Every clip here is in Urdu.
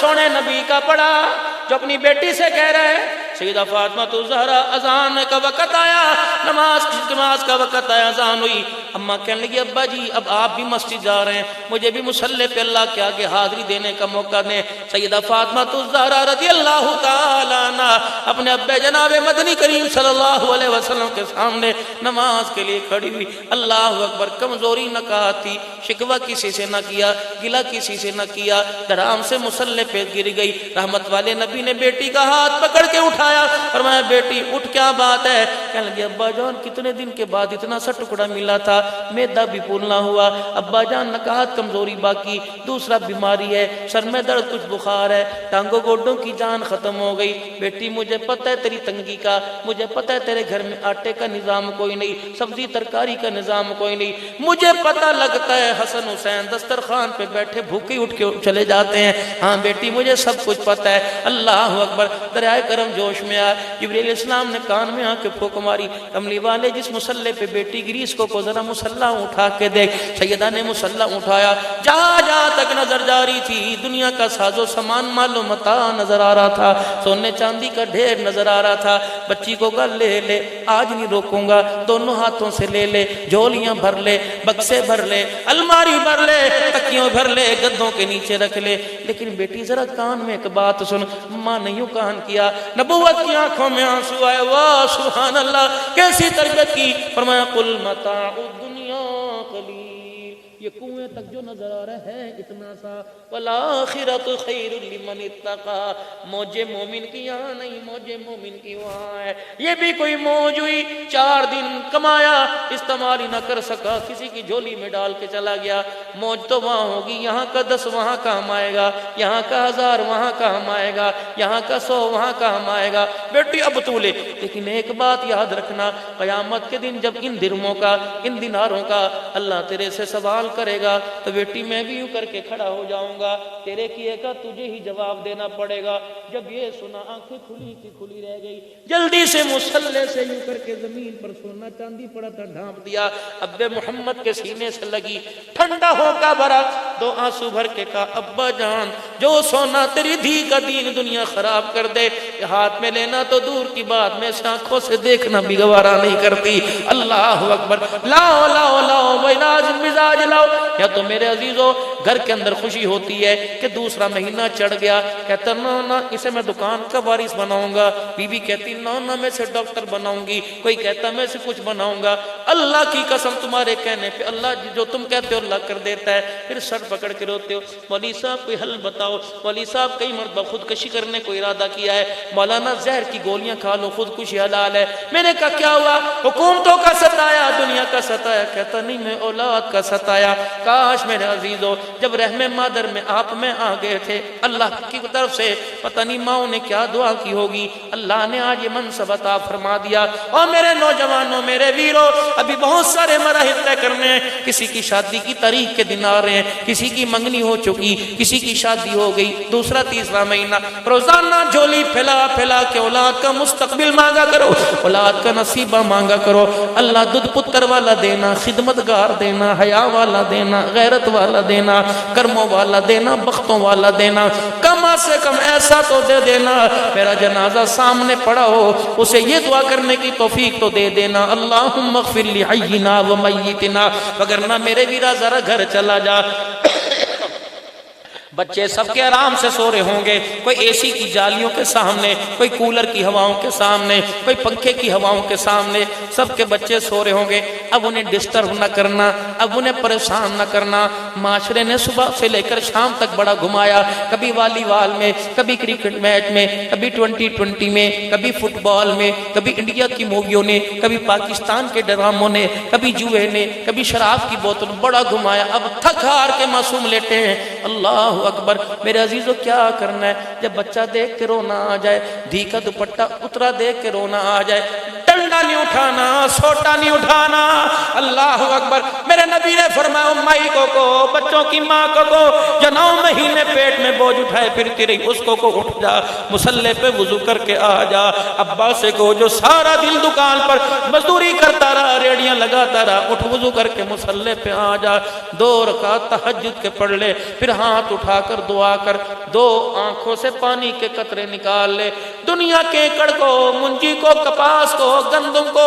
سونے نبی کا پڑھا جو اپنی بیٹی سے کہہ رہے ہیں سیدہ فاطمہ الزہرا اذان کا وقت آیا، نماز کا وقت آیا، اذان ہوئی، اماں کہنے لگی ابا جی اب آپ بھی مسجد جا رہے ہیں، مجھے بھی مصلی پہ اللہ کے آگے حاضری دینے کا موقع دیں۔ سیدہ فاطمہ الزہرا رضی اللہ تعالیٰ عنہ اپنے ابے جناب مدنی کریم صلی اللہ علیہ وسلم کے سامنے نماز کے لیے کھڑی ہوئی۔ اللہ اکبر، کمزوری نہ کہا تھی، شکوہ کسی سے نہ کیا، گلہ کسی سے نہ کیا، درام سے مصلی پہ گر گئی۔ رحمت والے نبی نے بیٹی کا ہاتھ پکڑ کے اٹھایا، فرمایا بیٹی اٹھ، کیا بات ہے؟ کہنے لگے ابا جان کتنے دن کے بعد اتنا سا ٹکڑا ملا تھا، میدا بھی پھولنا ہوا، ابا جان نکاحت کمزوری باقی، دوسرا بیماری ہے، سر میں درد، کچھ بخار ہے، ٹانگوں گوڈوں کی جان ختم ہو گئی۔ بیٹی مجھے پتہ ہے تیری تنگی کا، مجھے پتہ ہے تیرے گھر میں آٹے کا نظام کوئی نہیں، سبزی ترکاری کا نظام کوئی نہیں، مجھے پتہ لگتا ہے حسن حسین دسترخوان پہ بیٹھے بھوکے اٹھ کے چلے جاتے ہیں۔ ہاں بیٹی مجھے سب کچھ پتہ ہے۔ اللہ اکبر، دریائے کرم جوش میں آیا، جبریل علیہ السلام نے کان میں آ کے پھونک ماری، کملی والے جس مصلی پہ بیٹی گری اس کو ذرا مصلی اٹھا کے دیکھ۔ سیدہ نے مصلی اٹھایا، جہاں جہاں تک نظر جاری تھی دنیا کا ساز و سامان مال و متاع نظر آ رہا تھا، سونے چاندی کا ڈھیر نظر آ رہا تھا۔ بچی کو کہا لے لے، آج نہیں روکوں گا، دونوں ہاتھوں سے لے لے، جھولیاں بھر لے، بکسے بھر لے، الماری بھر لے، تکیوں بھر لے، گدوں کے نیچے رکھ لے۔ لیکن بیٹی ذرا کان میں ایک بات سن۔ ماں نے یوں کان کیا، نبوت کی آنکھوں میں آنسو آئے، واہ سبحان اللہ کیسی تربیت کی۔ فرمایا قل متاع الدنیا قلیل، یہ کنویں تک جو نظر آ رہا ہے اتنا سا، والآخرۃ خیر لمن اتقی، موج مومن کی یہاں نہیں، موج مومن کی وہاں ہے۔ یہ بھی کوئی موج ہوئی، 4 دن کمایا، استعمال ہی نہ کر سکا، کسی کی جھولی میں ڈال کے چلا گیا۔ موج تو وہاں ہوگی، یہاں کا 10 وہاں کام آئے گا، یہاں کا 1000 وہاں کام آئے گا، یہاں کا 100 وہاں کام آئے گا۔ بیٹی اب تو لے، لیکن ایک بات یاد رکھنا، قیامت کے دن جب ان درموں کا، ان دیناروں کا اللہ تیرے سے سوال کرے گا تو بیٹی میں بھی یوں کر کے کھڑا ہو جاؤں گا، تیرے کیے کا تجھے ہی جواب دینا پڑے گا۔ جب یہ سنا آنکھیں کھلی کی کھلی رہ گئی، جلدی سے مصلی سے یوں کر کے زمین پر سونا چاندی پڑا تھا ڈھانپ دیا، اب محمد کے سینے سے لگی، ٹھنڈا ہو کا بھرا، 2 آنسو بھر کے کہا ابا جان جو سونا تیری دھی کا دین دنیا خراب کر دے، ہاتھ میں لینا تو دور کی بات، میں آنکھوں سے دیکھنا بھی گوارا نہیں کرتی۔ اللہ اکبر، لاؤ لاؤ لاؤ مزاج لاؤ۔ یا تو میرے عزیزو گھر کے اندر خوشی ہوتی ہے کہ دوسرا مہینہ چڑھ گیا، کہتا نا اسے میں دکان کا وارث بناؤں گا، بی بی کہتی نا میں سے ڈاکٹر بناؤں گی، کوئی کہتا میں سے کچھ بناؤں گا۔ اللہ کی قسم تمہارے کہنے پہ اللہ جو تم کہتے ہو اللہ کر دیتا ہے، پھر سر پکڑ کے روتے ہو، مولوی صاحب کوئی حل بتاؤ، مولوی صاحب کئی مرتبہ خودکشی کرنے کو ارادہ کیا ہے، مولانا زہر کی گولیاں کھا لو خودکشی حلال ہے۔ میں نے کہا کیا ہوا؟ حکومتوں کا ستایا، دنیا کا ستایا، کہتا نہیں میں اولاد کا ستایا۔ کاش میرے عزیزو جب رحم مادر میں آپ میں آ گئے تھے، اللہ کی طرف سے پتہ نہیں ماؤں نے کیا دعا کی ہوگی، اللہ نے آج یہ منصب عطا فرما دیا۔ اور میرے نوجوانوں، میرے ویروں، ابھی بہت سارے مراحل طے کرنے ہیں، کسی کی شادی کی تاریخ کے دن آ رہے ہیں، کسی کی منگنی ہو چکی، کسی کی شادی ہو گئی، دوسرا تیسرا مہینہ، روزانہ جھولی پھیلا پھیلا کے اولاد کا مستقبل مانگا کرو، اولاد کا نصیبہ مانگا کرو۔ اللہ دودھ پتر والا دینا، خدمتگار دینا، حیا والا دینا، غیرت والا دینا، کرموں والا دینا، بختوں والا دینا، کم سے کم ایسا تو دے دینا میرا جنازہ سامنے پڑا ہو اسے یہ دعا کرنے کی توفیق تو دے دینا، اللہم اغفر لحینا و میتنا، وگرنہ میرے ویرا ذرا گھر چلا جا۔ بچے سب کے آرام سے سو رہے ہوں گے، کوئی اے سی کی جالیوں کے سامنے، کوئی کولر کی ہواؤں کے سامنے، کوئی پنکھے کی ہواؤں کے سامنے، سب کے بچے سو رہے ہوں گے۔ اب انہیں ڈسٹرب نہ کرنا، اب انہیں پریشان نہ کرنا۔ معاشرے نے صبح سے لے کر شام تک بڑا گھمایا، کبھی والی بال میں، کبھی کرکٹ میچ میں، کبھی 2020 میں، کبھی فٹ بال میں، کبھی انڈیا کی موویوں نے، کبھی پاکستان کے ڈراموں نے، کبھی جوئے نے، کبھی شراب کی بوتل، بڑا گھمایا۔ اب تھک ہار کے معصوم لیٹے ہیں۔ اللہ اکبر، میرے عزیزو کیا کرنا ہے؟ جب بچہ دیکھ کے رونا آ جائے، دھی کا دوپٹہ اترا دیکھ کے رونا آ جائے، ڈنڈا نہیں اٹھانا، سوٹا نہیں اٹھانا۔ اللہ اکبر، میرے نبی نے فرمایا مائی کو بچوں کی ماں کو جو 9 مہینے پیٹ میں بوجھ اٹھائے پھرتی رہی، اس کو اٹھ جا، مصلی پہ وضو کر کے آ جا۔ ابا سے کہو جو سارا دن دکان پر مزدوری کرتا رہا، ریڑیاں لگاتا رہا، اٹھ وضو کر کے مصلی پہ آ جا، 2 رکعت تہجد کے پڑھ لے، پھر ہاتھ اٹھا کر دعا کر، 2 آنکھوں سے پانی کے قطرے نکال لے، دنیا کے کیکڑ کو، منجی کو، کپاس کو، گندم کو،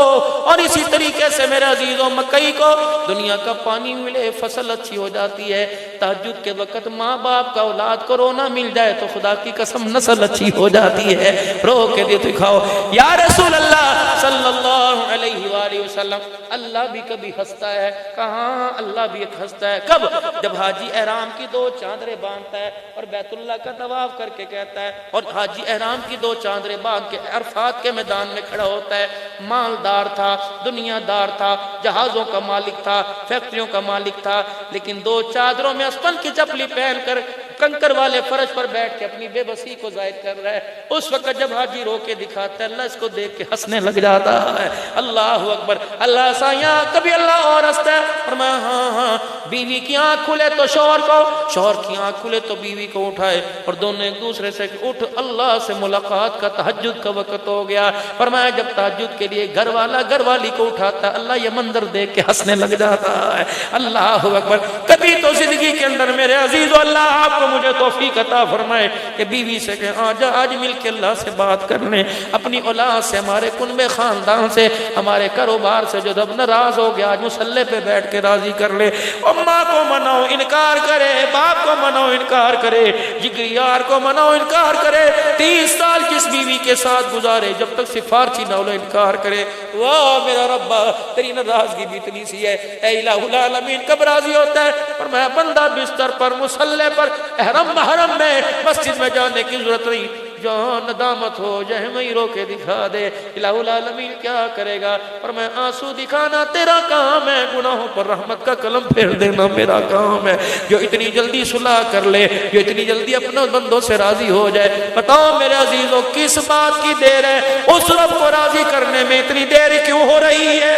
اور اسی طریقے سے میرے عزیزوں مکئی کو دنیا کا پانی ملے، فصل اچھی ہو جاتی ہے۔ تہجد کے وقت ماں باپ کا اولاد کو رونا مل جائے تو خدا کی قسم نسل اچھی ہو جاتی ہے۔ رو کے دے دکھاؤ یا رسول اللہ صلی اللہ علیہ وآلہ وسلم، اللہ بھی کبھی ہنستا ہے؟ کہاں اللہ بھی ایک ہنستا ہے۔ کب؟ جب حاجی احرام کی 2 چادریں باندھتا ہے اور بیت اللہ کا طواف کر کے کہتا ہے، اور حاجی احرام کی 2 چادریں باندھ کے عرفات کے میدان میں کھڑا ہوتا ہے۔ مالدار تھا، دنیا دار تھا، جہازوں کا مالک تھا، فیکٹریوں کا مالک تھا، لیکن 2 چادروں میں اسپن کی چپلی پہن کر کنکر والے فرش پر بیٹھ کے اپنی بے بسی کو ظاہر کر رہا ہے۔ اس وقت جب حاجی رو کے دکھاتا ہے، اللہ اس کو دیکھ کے ہنسنے لگ جاتا ہے۔ اللہ اکبر، اللہ سایاں کبھی اللہ اور ہنستا ہے، فرمایا ہاں بیوی کی آنکھ کھلے تو شوہر کو، شوہر کی آنکھ کھلے تو بیوی کو اٹھائے، اور دونوں ایک دوسرے سے اٹھ اللہ سے ملاقات کا تہجد کا وقت ہو گیا۔ فرمایا جب تہجد کے لیے گھر والا گھر والی کو اٹھاتا ہے، اللہ یہ منظر دیکھ کے ہنسنے لگ جاتا ہے۔ اللہ اکبر، کبھی تو زندگی کے اندر میرے عزیزو اللہ آپ کو مجھے توفیق عطا فرمائے کہ بیوی سے کہ آج مل کے اللہ سے بات کرنے، اپنی اولاد سے، ہمارے کنبے خاندان سے، ہمارے کاروبار سے جو رب ناراض ہو گیا، آج مصلی پہ بیٹھ کے راضی کر لے۔ اماں کو مناؤ انکار کرے، باپ کو مناؤ انکار کرے، جگری یار کو مناؤ انکار کرے، 30 سال جس بیوی کے ساتھ گزارے جب تک سفارچی نہ ہو انکار کرے۔ واہ میرا ربا تیری ناراضگی بھی اتنی سی ہے، اے الہ العالمین کب راضی ہوتا ہے؟ فرمایا بندہ بستر پر مصلی پر احرم محرم میں مسجد میں جانے کی ضرورت نہیں، جہاں ندامت ہو جہے میں رو کے دکھا دے، الہ العالمین کیا کرے گا؟ اور میں آنسو دکھانا تیرا کام ہے، گناہوں پر رحمت کا قلم پھیر دینا میرا کام ہے۔ جو اتنی جلدی صلح کر لے، جو اتنی جلدی اپنے بندوں سے راضی ہو جائے، بتاؤ میرے عزیزوں کس بات کی دیر ہے؟ اس رب کو راضی کرنے میں اتنی دیر کیوں ہو رہی ہے؟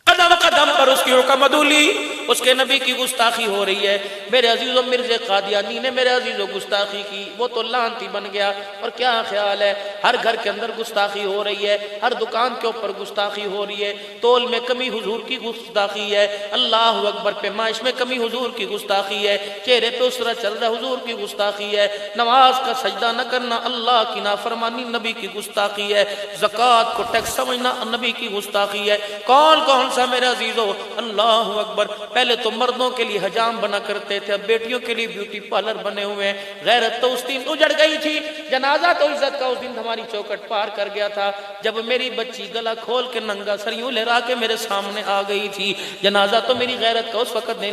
قدم قدم پر اس کی حکم عدولی، اس کے نبی کی گستاخی ہو رہی ہے۔ میرے عزیزوں مرزا قادیانی نے میرے عزیزوں گستاخی کی، وہ تو لعنتی بن گیا۔ اور کیا خیال ہے، ہر گھر کے اندر گستاخی ہو رہی ہے، ہر دکان کے اوپر گستاخی ہو رہی ہے، تول میں کمی حضور کی گستاخی ہے، اللہ اکبر پیمائش میں کمی حضور کی گستاخی ہے، چہرے پہ اسرا چل رہا حضور کی گستاخی ہے، نماز کا سجدہ نہ کرنا اللہ کی نافرمانی نبی کی گستاخی ہے، زکوٰۃ کو ٹیکس سمجھنا نبی کی گستاخی ہے۔ کون کون سا میرے عزیزو؟ اللہ اکبر، پہلے تو مردوں کے لیے حجام بنا کرتے تھے، اب بیٹیوں کے لیے بیوٹی پارلر بنے ہوئے ہیں۔ غیرت تو اس دن اجڑ گئی تھی، جنازہ تو عزت کا اس دن ہماری چوکٹ پار کر گیا تھا جب میری بچی گلا کھول کے ننگا سر یوں لہرا کے میرے سامنے آ گئی تھی۔ جنازہ تو میری غیرت کا اس وقت نہیں